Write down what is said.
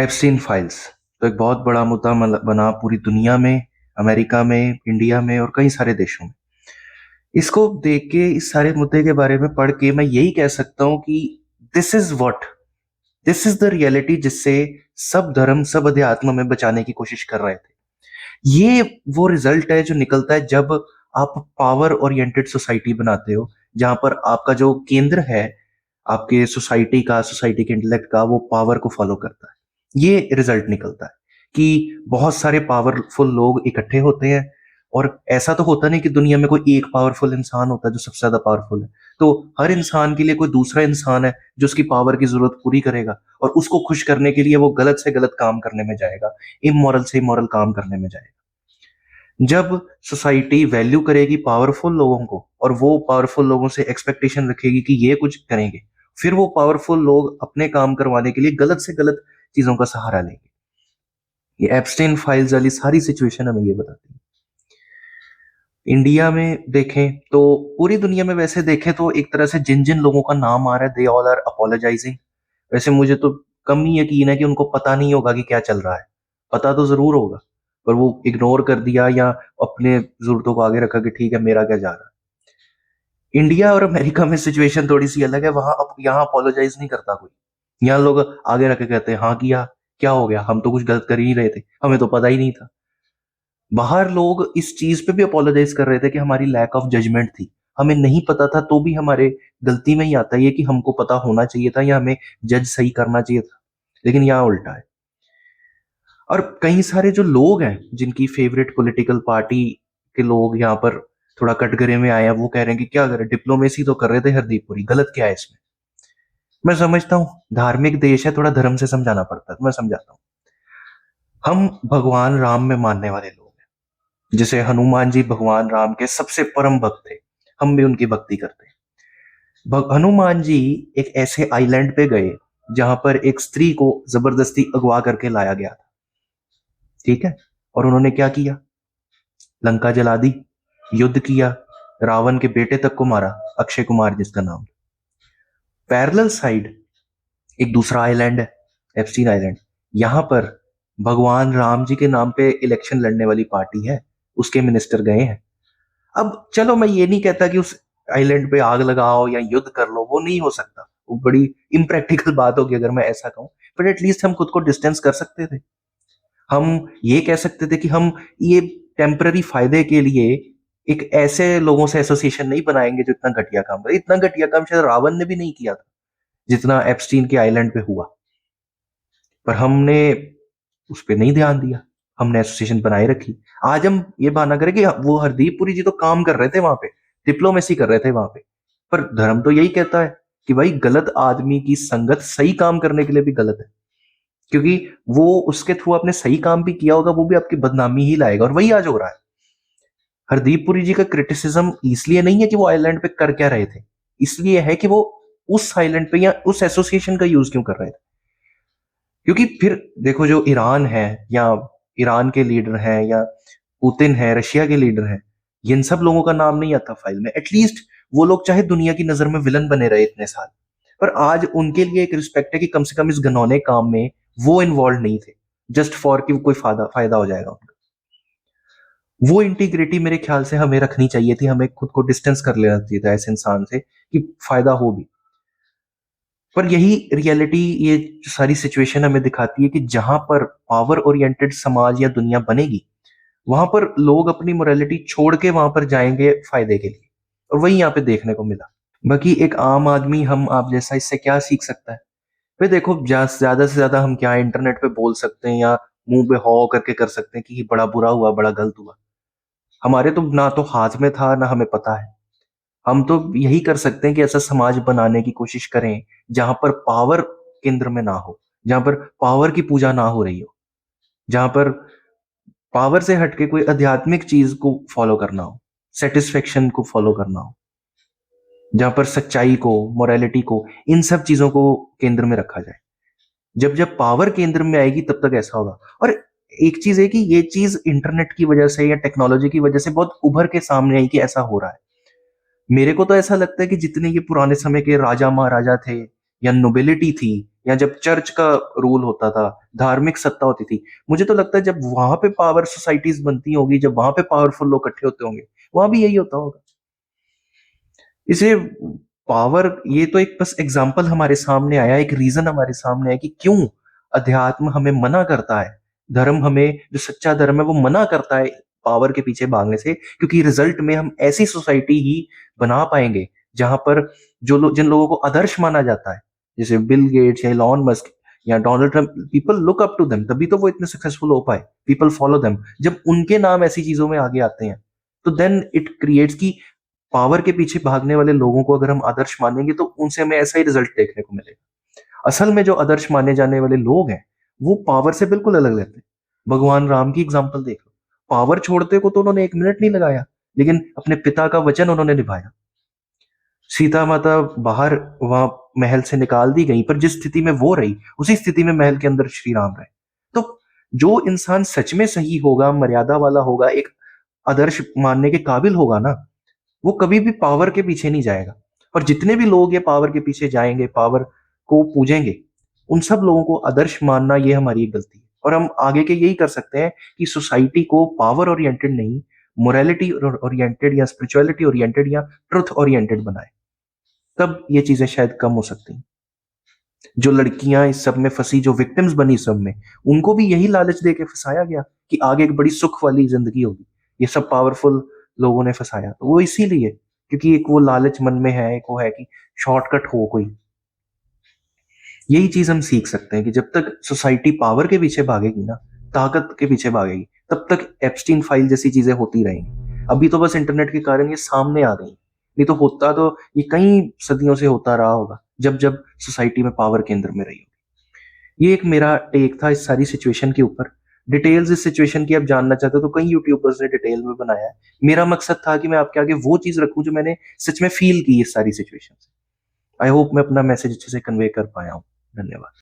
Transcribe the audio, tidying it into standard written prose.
Epstein files तो एक बहुत बड़ा मुद्दा बना पूरी दुनिया में, अमेरिका में, इंडिया में और कई सारे देशों में। इसको देख के, इस सारे मुद्दे के बारे में पढ़ के मैं यही कह सकता हूँ कि this is what this is the reality जिससे सब धर्म, सब अध्यात्म में बचाने की कोशिश कर रहे थे। ये वो रिजल्ट है जो निकलता है जब आप पावर ओरिएंटेड सोसाइटी बनाते हो, जहां पर आपका जो केंद्र है आपके सोसाइटी के इंटेलेक्ट का, वो पावर को फॉलो करता है। ये रिजल्ट निकलता है कि बहुत सारे पावरफुल लोग इकट्ठे होते हैं। और ऐसा तो होता नहीं कि दुनिया में कोई एक पावरफुल इंसान होता है जो सबसे ज्यादा पावरफुल है। तो हर इंसान के लिए कोई दूसरा इंसान है जो उसकी पावर की जरूरत पूरी करेगा, और उसको खुश करने के लिए वो गलत से गलत काम करने में जाएगा, इमोरल से इमोरल काम करने में जाएगा। जब सोसाइटी वैल्यू करेगी पावरफुल लोगों को, और वो पावरफुल लोगों से एक्सपेक्टेशन रखेगी कि ये कुछ करेंगे, फिर वो पावरफुल लोग अपने काम करवाने के लिए गलत से गलत चीजों का सहारा लेंगे। ये एप्स्टेन फाइल्स वाली सारी सिचुएशन हमें ये बताती है। इंडिया में देखें तो, पूरी दुनिया में वैसे देखें तो, एक तरह से जिन जिन लोगों का नाम आ रहा है, दे ऑल आर अपोलोजाइजिंग। वैसे मुझे तो कम ही यकीन है कि उनको पता नहीं होगा कि क्या चल रहा है। पता तो जरूर होगा, पर वो इग्नोर कर दिया या अपने जरूरतों को आगे रखा कि ठीक है, मेरा क्या जा रहा है। इंडिया और अमेरिका में सिचुएशन थोड़ी सी अलग है। वहां यहाँ अपोलोजाइज नहीं करता कोई। यहाँ लोग आगे रख के कहते हैं, हाँ किया, क्या हो गया, हम तो कुछ गलत कर ही नहीं रहे थे, हमें तो पता ही नहीं था। बाहर लोग इस चीज पे भी अपोलोजाइज कर रहे थे कि हमारी लैक ऑफ जजमेंट थी, हमें नहीं पता था, तो भी हमारे गलती में ही आता है ये कि हमको पता होना चाहिए था या हमें जज सही करना चाहिए था। लेकिन यहाँ उल्टा है। और कई सारे जो लोग हैं जिनकी फेवरेट पॉलिटिकल पार्टी के लोग यहाँ पर थोड़ा कटघरे में आए हैं, वो कह रहे हैं कि क्या करें, डिप्लोमेसी तो कर रहे थे हरदीपपुरी, गलत क्या है इसमें। मैं समझता हूँ धार्मिक देश है, थोड़ा धर्म से समझाना पड़ता है, तो मैं समझाता हूँ। हम भगवान राम में मानने वाले लोग हैं। जैसे हनुमान जी भगवान राम के सबसे परम भक्त थे, हम भी उनकी भक्ति करते हैं। हनुमान जी एक ऐसे आइलैंड पे गए जहां पर एक स्त्री को जबरदस्ती अगवा करके लाया गया था। ठीक है, और उन्होंने क्या किया? लंका जला दी, युद्ध किया, रावण के बेटे तक को मारा, अक्षय कुमार जिसका नाम। पैरेलल साइड एक दूसरा आइलैंड है, एप्स्टीन आइलैंड। यहां पर भगवान राम जी के नाम पे इलेक्शन लड़ने वाली पार्टी है, उसके मिनिस्टर गए हैं। अब चलो, मैं ये नहीं कहता कि उस आइलैंड पे आग लगाओ या युद्ध कर लो, वो नहीं हो सकता, वो बड़ी इम्प्रैक्टिकल बात होगी अगर मैं ऐसा कहूं। बट एटलीस्ट हम खुद को डिस्टेंस कर सकते थे। हम ये कह सकते थे कि हम ये टेम्पररी फायदे के लिए एक ऐसे लोगों से एसोसिएशन नहीं बनाएंगे जो इतना घटिया काम करे। इतना घटिया काम शायद रावण ने भी नहीं किया था जितना एप्स्टीन के आइलैंड पे हुआ। पर हमने उस पर नहीं ध्यान दिया, हमने एसोसिएशन बनाए रखी। आज हम ये बहाना करें कि वो हरदीप पुरी जी तो काम कर रहे थे वहां पे, डिप्लोमेसी कर रहे थे वहां पे। पर धर्म तो यही कहता है कि भाई गलत आदमी की संगत सही काम करने के लिए भी गलत है, क्योंकि वो उसके थ्रू आपने सही काम भी किया होगा, वो भी आपकी बदनामी ही लाएगा, और वही आज हो रहा है। हरदीप पुरी जी का क्रिटिसिज्म इसलिए नहीं है कि वो आइलैंड पे कर क्या रहे थे, इसलिए है कि वो उस आइलैंड पे या उस एसोसिएशन का यूज क्यों कर रहे थे। क्योंकि फिर देखो, जो ईरान है या ईरान के लीडर हैं या पुतिन है, रशिया के लीडर हैं, इन सब लोगों का नाम नहीं आता फाइल में। एटलीस्ट वो लोग चाहे दुनिया की नजर में विलन बने रहे इतने साल, पर आज उनके लिए एक रिस्पेक्ट है कि कम से कम इस घनौने काम में वो इन्वॉल्व नहीं थे, जस्ट फॉर कि कोई फायदा फायदा हो जाएगा उनका। वो इंटीग्रिटी मेरे ख्याल से हमें रखनी चाहिए थी, हमें खुद को डिस्टेंस कर लेना चाहिए था ऐसे इंसान से कि फायदा हो भी। पर यही रियलिटी, ये सारी सिचुएशन हमें दिखाती है कि जहां पर पावर ओरिएंटेड समाज या दुनिया बनेगी, वहां पर लोग अपनी मोरालिटी छोड़ के वहां पर जाएंगे फायदे के लिए। और वही यहाँ पे देखने को मिला। बाकी एक आम आदमी, हम आप जैसा, इससे क्या सीख सकता है? भाई देखो, ज्यादा से ज्यादा हम क्या इंटरनेट पे बोल सकते हैं या मुंह पे हॉ करके कर सकते हैं कि ये बड़ा बुरा हुआ, बड़ा गलत हुआ। हमारे तो ना तो हाथ में था ना हमें पता है। हम तो यही कर सकते हैं कि ऐसा समाज बनाने की कोशिश करें जहां पर पावर केंद्र में ना हो, जहां पर पावर की पूजा ना हो रही हो, जहां पर पावर से हटके कोई आध्यात्मिक चीज को फॉलो करना हो, सेटिस्फेक्शन को फॉलो करना हो, जहां पर सच्चाई को, मोरालिटी को, इन सब चीजों को केंद्र में रखा जाए। जब जब पावर केंद्र में आएगी तब तक ऐसा होगा। और एक चीज है कि ये चीज इंटरनेट की वजह से या टेक्नोलॉजी की वजह से बहुत उभर के सामने आई कि ऐसा हो रहा है। मेरे को तो ऐसा लगता है कि जितने ये पुराने समय के राजा महाराजा थे या नोबिलिटी थी या जब चर्च का रूल होता था, धार्मिक सत्ता होती थी, मुझे तो लगता है जब वहाँ पे पावर सोसाइटीज़ बनती होंगी, जब वहाँ पे पावरफुल लोग इकट्ठे होते होंगे, वहाँ भी यही होता होगा। इसलिए पावर, ये तो एक बस एग्जाम्पल हमारे सामने आया, एक रीज़न हमारे सामने आया कि क्यों अध्यात्म हमें मना करता है। धर्म हमें, जो सच्चा धर्म है वो मना करता है पावर के पीछे भागने से, क्योंकि रिज़ल्ट में हम ऐसी सोसाइटी ही बना पाएँगे, जहाँ पर जो लोग, जिन लोगों को आदर्श माना जाता है, जैसे बिल गेट्स या इलॉन मस्क या Donald Trump, people look up to them, तभी तो वो इतने सक्सेसफुल हो पाए। People follow them. जब उनके नाम ऐसी चीज़ों में आगे आते हैं, तो देन इट क्रिएट्स कि पावर के पीछे भागने वाले लोगों को अगर हम आदर्श मानेंगे तो उनसे हमें ऐसा ही रिजल्ट देखने को मिलेगा। असल में जो आदर्श माने जाने वाले लोग हैं, वो पावर से बिल्कुल अलग रहते हैं। भगवान राम की एग्जाम्पल देख लो, पावर छोड़ते को तो उन्होंने 1 मिनट नहीं लगाया, लेकिन अपने पिता का वचन उन्होंने निभाया। सीता माता बाहर वहां महल से निकाल दी गई, पर जिस स्थिति में वो रही, उसी स्थिति में महल के अंदर श्री राम रहे। तो जो इंसान सच में सही होगा, मर्यादा वाला होगा, एक आदर्श मानने के काबिल होगा ना, वो कभी भी पावर के पीछे नहीं जाएगा। और जितने भी लोग ये पावर के पीछे जाएंगे, पावर को पूजेंगे, उन सब लोगों को आदर्श मानना, ये हमारी एक गलती है। और हम आगे के यही कर सकते हैं कि सोसाइटी को पावर ओरिएंटेड नहीं, मोरालिटी ओरिएंटेड या स्पिरिचुअलिटी ओरिएंटेड या ट्रुथ ओरिएंटेड बनाए। तब ये चीजें शायद कम हो सकती हैं। जो लड़कियां इस सब में फंसी, जो विक्टिम्स बनी सब में, उनको भी यही लालच दे के फंसाया गया कि आगे एक बड़ी सुख वाली जिंदगी होगी। ये सब पावरफुल लोगों ने फंसाया, तो वो इसीलिए, क्योंकि एक वो लालच मन में है, एक वो है कि शॉर्टकट हो कोई। यही चीज हम सीख सकते हैं कि जब तक सोसाइटी पावर के पीछे भागेगी ना, ताकत के पीछे भागेगी, तब तक एप्स्टीन फाइल जैसी चीजें होती रहेंगी। अभी तो बस इंटरनेट के कारण ये सामने आ गई, नहीं तो होता तो ये कई सदियों से होता रहा होगा, जब जब सोसाइटी में पावर केंद्र में रही होगी। ये एक मेरा टेक था इस सारी सिचुएशन के ऊपर। डिटेल्स इस सिचुएशन की आप जानना चाहते हो तो कई यूट्यूबर्स ने डिटेल में बनाया है। मेरा मकसद था कि मैं आपके आगे वो चीज रखूं जो मैंने सच में फील की इस सारी सिचुएशन से। आई होप मैं अपना मैसेज अच्छे से कन्वे कर पाया हूँ। धन्यवाद।